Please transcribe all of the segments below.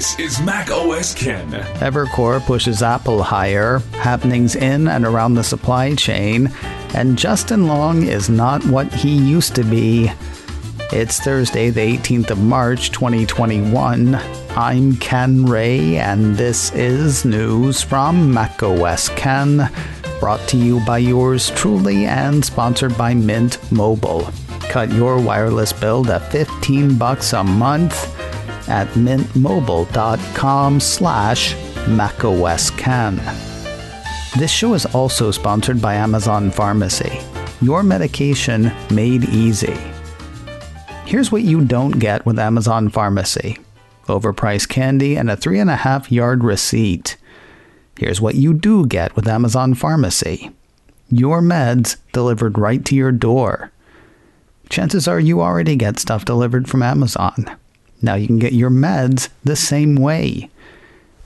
This is Mac OS Ken. Evercore pushes Apple higher, happenings in and around the supply chain, and Justin Long is not what he used to be. It's Thursday, the 18th of March, 2021. I'm Ken Ray, and this is news from Mac OS Ken, brought to you by yours truly and sponsored by Mint Mobile. Cut your wireless bill to $15 a month at mintmobile.com/macosken. This show is also sponsored by Amazon Pharmacy. Your medication made easy. Here's what you don't get with Amazon Pharmacy: overpriced candy and a 3.5-yard receipt. Here's what you do get with Amazon Pharmacy: your meds delivered right to your door. Chances are you already get stuff delivered from Amazon. Now you can get your meds the same way.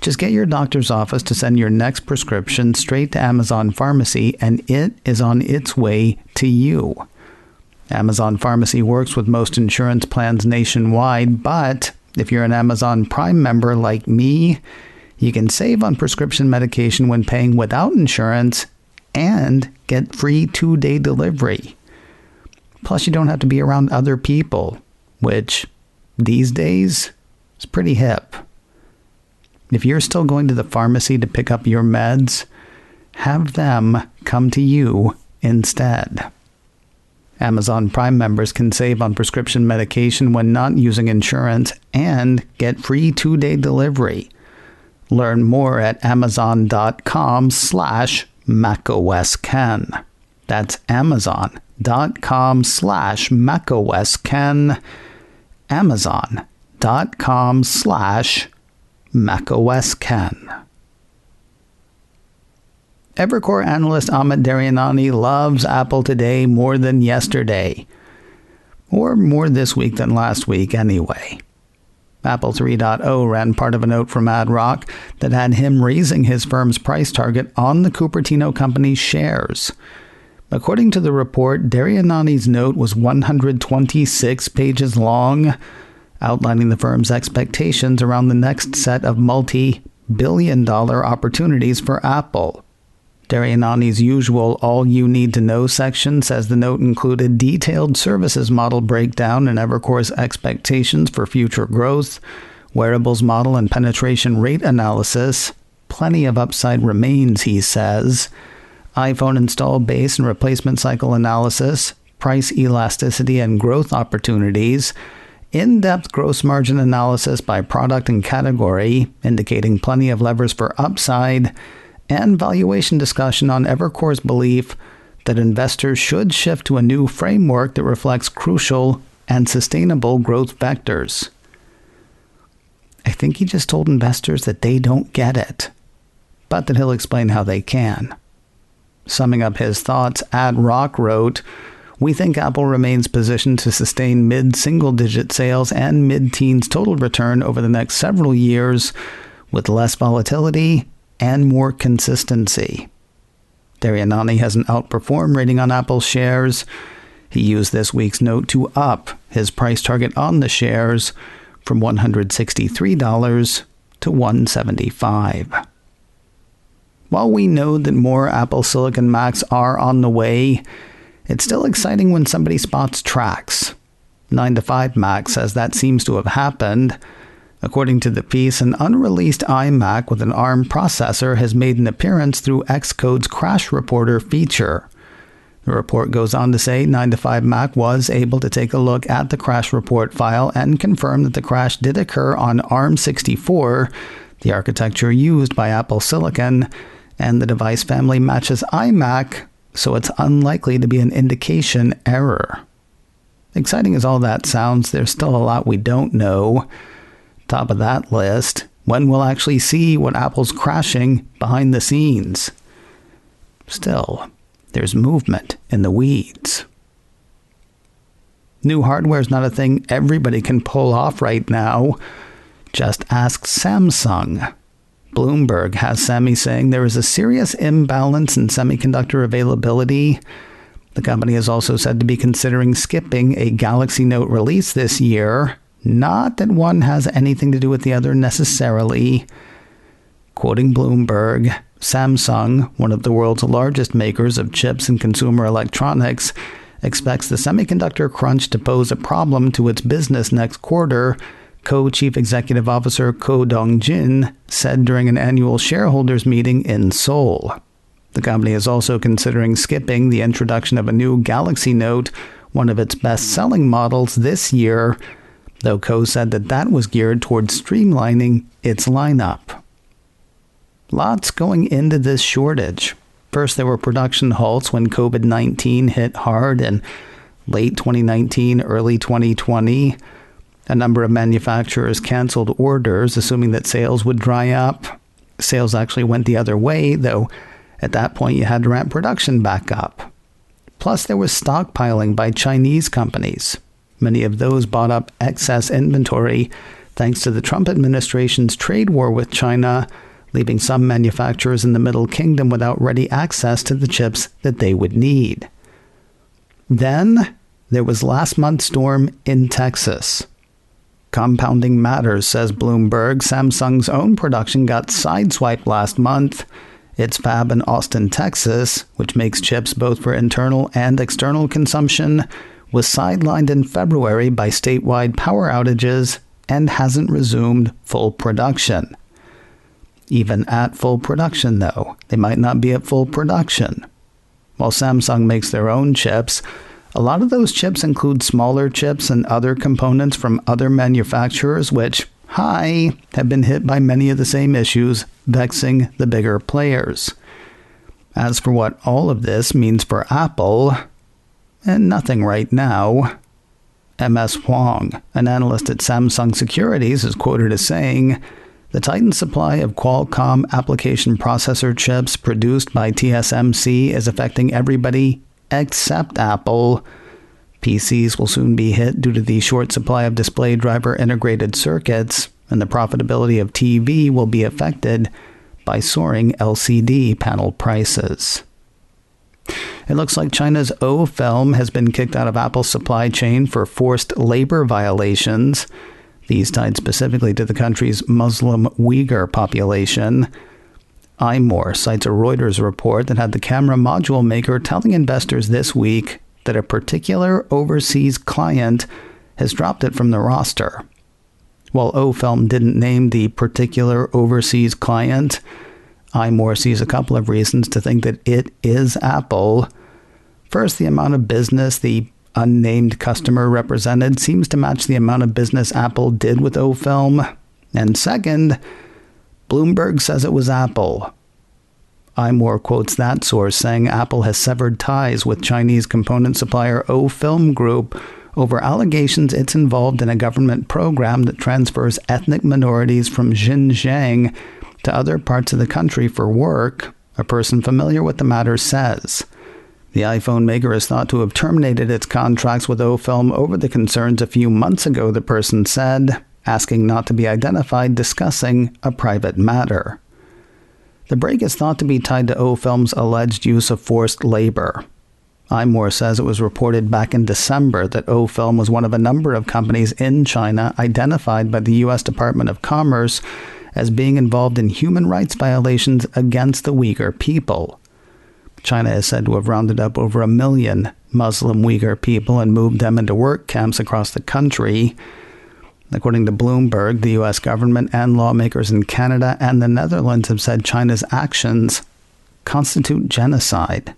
Just get your doctor's office to send your next prescription straight to Amazon Pharmacy, and it is on its way to you. Amazon Pharmacy works with most insurance plans nationwide, but if you're an Amazon Prime member like me, you can save on prescription medication when paying without insurance and get free 2-day delivery. Plus, you don't have to be around other people, which these days is pretty hip. If you're still going to the pharmacy to pick up your meds, have them come to you instead. Amazon Prime members can save on prescription medication when not using insurance and get free 2-day delivery. Learn more at amazon.com/macosken. That's amazon.com/macosken. amazon.com/macosken. Evercore analyst Amit Daryanani loves Apple today more than yesterday. Or more this week than last week anyway. Apple 3.0 ran part of a note from AdRock that had him raising his firm's price target on the Cupertino company's shares. According to the report, Daryanani's note was 126 pages long, outlining the firm's expectations around the next set of multi-billion-dollar opportunities for Apple. Daryanani's usual all-you-need-to-know section says the note included detailed services model breakdown and Evercore's expectations for future growth, wearables model and penetration rate analysis. Plenty of upside remains, he says. iPhone install base and replacement cycle analysis, price elasticity and growth opportunities, in-depth gross margin analysis by product and category, indicating plenty of levers for upside, and valuation discussion on Evercore's belief that investors should shift to a new framework that reflects crucial and sustainable growth vectors. I think he just told investors that they don't get it, but that he'll explain how they can. Summing up his thoughts, AdRock wrote, "We think Apple remains positioned to sustain mid-single-digit sales and mid-teens total return over the next several years with less volatility and more consistency." Daryanani has an outperform rating on Apple shares. He used this week's note to up his price target on the shares from $163 to $175. While we know that more Apple Silicon Macs are on the way, it's still exciting when somebody spots tracks. 9to5Mac says that seems to have happened. According to the piece, an unreleased iMac with an ARM processor has made an appearance through Xcode's Crash Reporter feature. The report goes on to say 9to5Mac was able to take a look at the crash report file and confirm that the crash did occur on ARM64, the architecture used by Apple Silicon, and the device family matches iMac, so it's unlikely to be an indication error. Exciting as all that sounds, there's still a lot we don't know. Top of that list, when we'll actually see what Apple's crashing behind the scenes. Still, there's movement in the weeds. New hardware is not a thing everybody can pull off right now. Just ask Samsung. Bloomberg has Semi saying there is a serious imbalance in semiconductor availability. The company is also said to be considering skipping a Galaxy Note release this year. Not that one has anything to do with the other necessarily. Quoting Bloomberg, Samsung, one of the world's largest makers of chips and consumer electronics, expects the semiconductor crunch to pose a problem to its business next quarter, Co-Chief Executive Officer Ko Dong-jin said during an annual shareholders meeting in Seoul. The company is also considering skipping the introduction of a new Galaxy Note, one of its best-selling models, this year, though Ko said that was geared towards streamlining its lineup. Lots going into this shortage. First, there were production halts when COVID-19 hit hard in late 2019, early 2020. A number of manufacturers canceled orders, assuming that sales would dry up. Sales actually went the other way, though at that point you had to ramp production back up. Plus, there was stockpiling by Chinese companies. Many of those bought up excess inventory thanks to the Trump administration's trade war with China, leaving some manufacturers in the Middle Kingdom without ready access to the chips that they would need. Then, there was last month's storm in Texas. Compounding matters, says Bloomberg. Samsung's own production got sideswiped last month. Its fab in Austin, Texas, which makes chips both for internal and external consumption, was sidelined in February by statewide power outages and hasn't resumed full production. Even at full production, though, they might not be at full production. While Samsung makes their own chips, a lot of those chips include smaller chips and other components from other manufacturers, which, have been hit by many of the same issues, vexing the bigger players. As for what all of this means for Apple, and nothing right now. MS Huang, an analyst at Samsung Securities, is quoted as saying, "The tightened supply of Qualcomm application processor chips produced by TSMC is affecting everybody except Apple. PCs will soon be hit due to the short supply of display driver integrated circuits, and the profitability of TV will be affected by soaring LCD panel prices." It looks like China's Ofilm has been kicked out of Apple's supply chain for forced labor violations, these tied specifically to the country's Muslim Uyghur population. iMore cites a Reuters report that had the camera module maker telling investors this week that a particular overseas client has dropped it from the roster. While Ofilm didn't name the particular overseas client, iMore sees a couple of reasons to think that it is Apple. First, the amount of business the unnamed customer represented seems to match the amount of business Apple did with Ofilm. And second, Bloomberg says it was Apple. iMore quotes that source saying Apple has severed ties with Chinese component supplier Ofilm Group over allegations it's involved in a government program that transfers ethnic minorities from Xinjiang to other parts of the country for work, a person familiar with the matter says. The iPhone maker is thought to have terminated its contracts with Ofilm over the concerns a few months ago, the person said, asking not to be identified, discussing a private matter. The break is thought to be tied to Ofilm's alleged use of forced labor. iMore says it was reported back in December that Ofilm was one of a number of companies in China identified by the U.S. Department of Commerce as being involved in human rights violations against the Uyghur people. China is said to have rounded up over 1 million Muslim Uyghur people and moved them into work camps across the country. According to Bloomberg, the U.S. government and lawmakers in Canada and the Netherlands have said China's actions constitute genocide.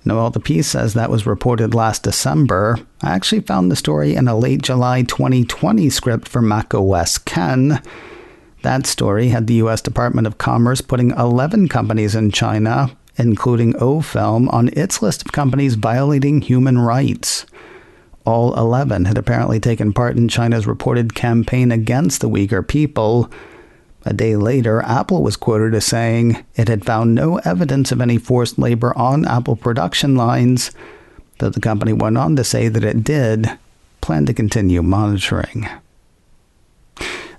Noel the Piece says that was reported last December. I actually found the story in a late July 2020 script for macOS Ken. That story had the U.S. Department of Commerce putting 11 companies in China, including Ofilm, on its list of companies violating human rights. All 11 had apparently taken part in China's reported campaign against the Uyghur people. A day later, Apple was quoted as saying it had found no evidence of any forced labor on Apple production lines, though the company went on to say that it did plan to continue monitoring.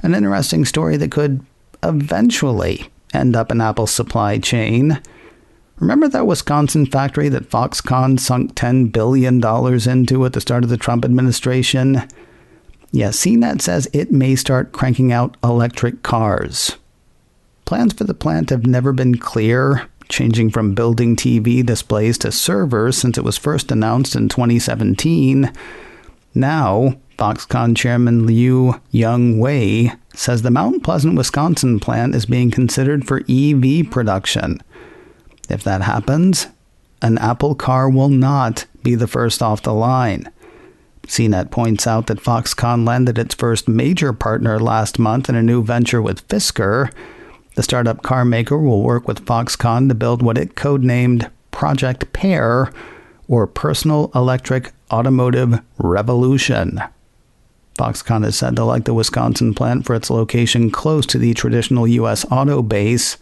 An interesting story that could eventually end up in Apple's supply chain. Remember that Wisconsin factory that Foxconn sunk $10 billion into at the start of the Trump administration? Yes, CNET says it may start cranking out electric cars. Plans for the plant have never been clear, changing from building TV displays to servers since it was first announced in 2017. Now, Foxconn Chairman Liu Young-wei says the Mount Pleasant, Wisconsin plant is being considered for EV production. If that happens, an Apple car will not be the first off the line. CNET points out that Foxconn landed its first major partner last month in a new venture with Fisker. The startup car maker will work with Foxconn to build what it codenamed Project Pear, or Personal Electric Automotive Revolution. Foxconn is said to like the Wisconsin plant for its location close to the traditional U.S. auto base.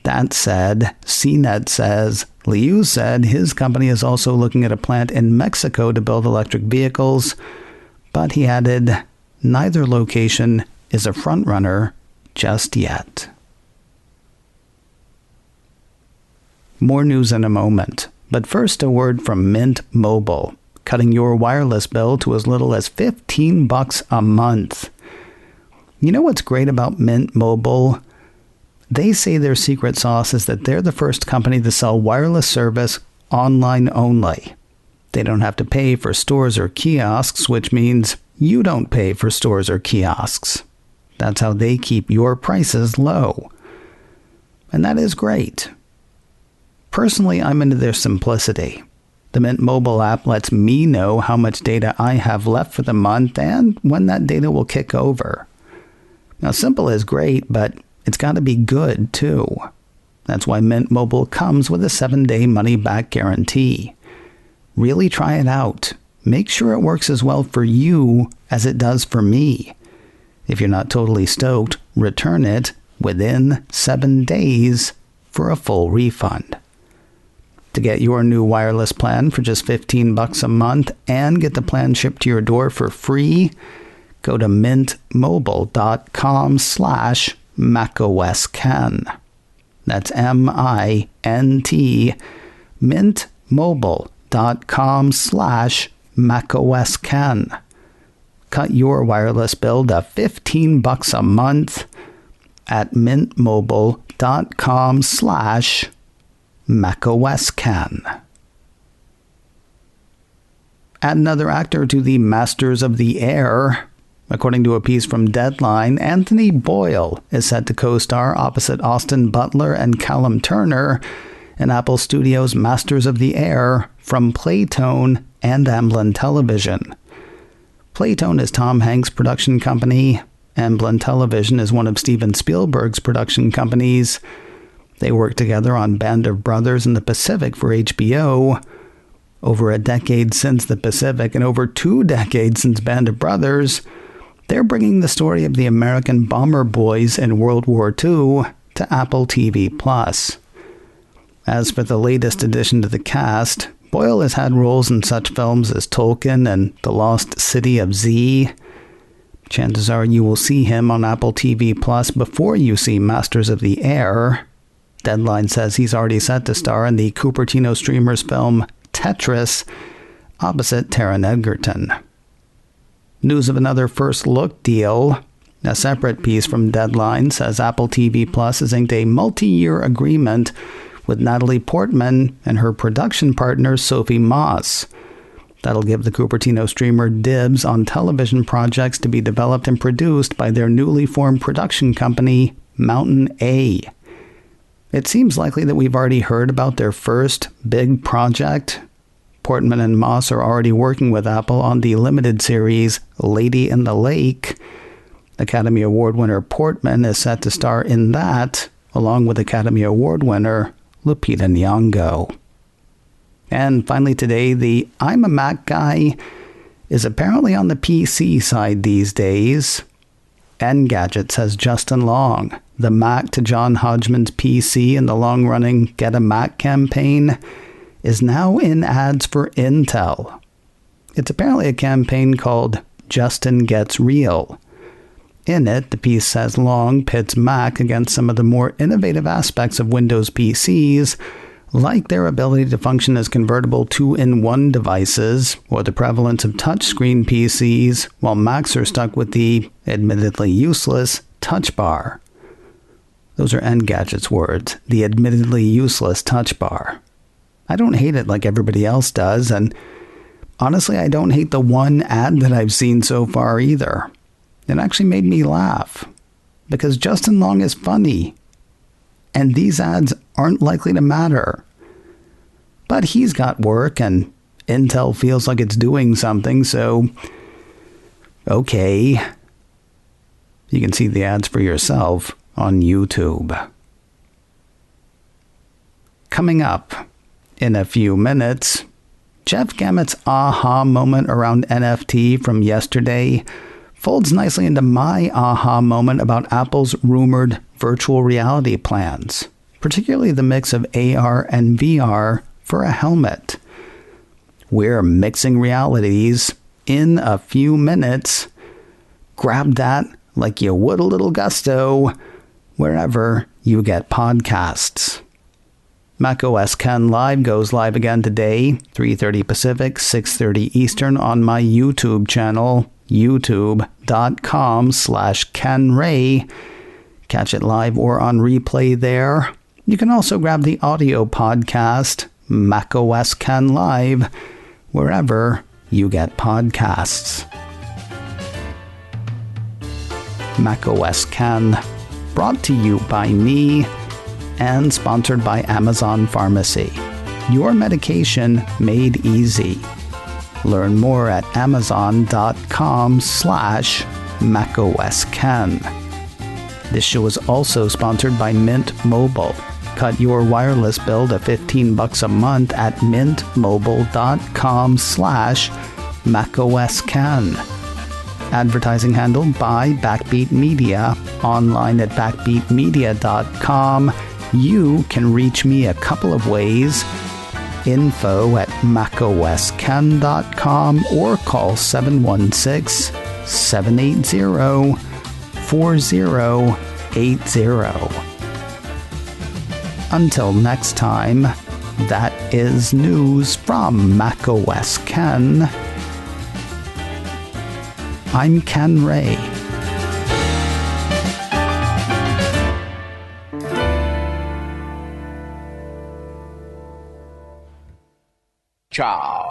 That said, CNET says Liu said his company is also looking at a plant in Mexico to build electric vehicles, but he added neither location is a frontrunner just yet. More news in a moment, but first a word from Mint Mobile, cutting your wireless bill to as little as $15 a month. You know what's great about Mint Mobile? They say their secret sauce is that they're the first company to sell wireless service online only. They don't have to pay for stores or kiosks, which means you don't pay for stores or kiosks. That's how they keep your prices low. And that is great. Personally, I'm into their simplicity. The Mint Mobile app lets me know how much data I have left for the month and when that data will kick over. Now, simple is great, but it's got to be good, too. That's why Mint Mobile comes with a 7-day money-back guarantee. Really try it out. Make sure it works as well for you as it does for me. If you're not totally stoked, return it within 7 days for a full refund. To get your new wireless plan for just $15 a month and get the plan shipped to your door for free, go to mintmobile.com/macOSKen. That's MINT, mintmobile.com/macOSKen. Cut your wireless bill to $15 a month at mintmobile.com/macOSKen. Add another actor to the Masters of the Air. According to a piece from Deadline, Anthony Boyle is set to co-star opposite Austin Butler and Callum Turner in Apple Studios' Masters of the Air from Playtone and Amblin Television. Playtone is Tom Hanks' production company. Amblin Television is one of Steven Spielberg's production companies. They worked together on Band of Brothers in the Pacific for HBO. Over a decade since the Pacific and over 2 decades since Band of Brothers, they're bringing the story of the American bomber boys in World War II to Apple TV+. As for the latest addition to the cast, Boyle has had roles in such films as Tolkien and The Lost City of Z. Chances are you will see him on Apple TV+ before you see Masters of the Air. Deadline says he's already set to star in the Cupertino streamer's film Tetris opposite Taron Egerton. News of another first look deal. A separate piece from Deadline says Apple TV Plus has inked a multi-year agreement with Natalie Portman and her production partner Sophie Moss. That'll give the Cupertino streamer dibs on television projects to be developed and produced by their newly formed production company, MountainA. It seems likely that we've already heard about their first big project. Portman and Moss are already working with Apple on the limited series Lady in the Lake. Academy Award winner Portman is set to star in that, along with Academy Award winner Lupita Nyong'o. And finally today, the I'm a Mac guy is apparently on the PC side these days. Engadget says Justin Long, the Mac to John Hodgman's PC in the long-running Get a Mac campaign, is now in ads for Intel. It's apparently a campaign called Justin Gets Real. In it, the piece says Long pits Mac against some of the more innovative aspects of Windows PCs, like their ability to function as convertible 2-in-1 devices or the prevalence of touchscreen PCs, while Macs are stuck with the admittedly useless touch bar. Those are Engadget's words, the admittedly useless touch bar. I don't hate it like everybody else does, and honestly, I don't hate the one ad that I've seen so far either. It actually made me laugh, because Justin Long is funny, and these ads aren't likely to matter. But he's got work, and Intel feels like it's doing something, so okay. You can see the ads for yourself on YouTube. Coming up in a few minutes, Jeff Gammett's aha moment around NFT from yesterday folds nicely into my aha moment about Apple's rumored virtual reality plans, particularly the mix of AR and VR for a helmet. We're mixing realities in a few minutes. Grab that like you would a little gusto wherever you get podcasts. macOS Ken Live goes live again today, 3:30 Pacific, 6:30 Eastern on my YouTube channel, youtube.com/KenRay. Catch it live or on replay there. You can also grab the audio podcast, macOS Ken Live, wherever you get podcasts. macOS Ken, brought to you by me and sponsored by Amazon Pharmacy. Your medication made easy. Learn more at amazon.com/macOSKen. This show is also sponsored by Mint Mobile. Cut your wireless bill to $15 a month at mintmobile.com/macOSKen. Advertising handled by Backbeat Media, online at backbeatmedia.com. You can reach me a couple of ways. Info at macosken.com or call 716-780-4080. Until next time, that is news from macOS Ken. I'm Ken Ray. Ciao.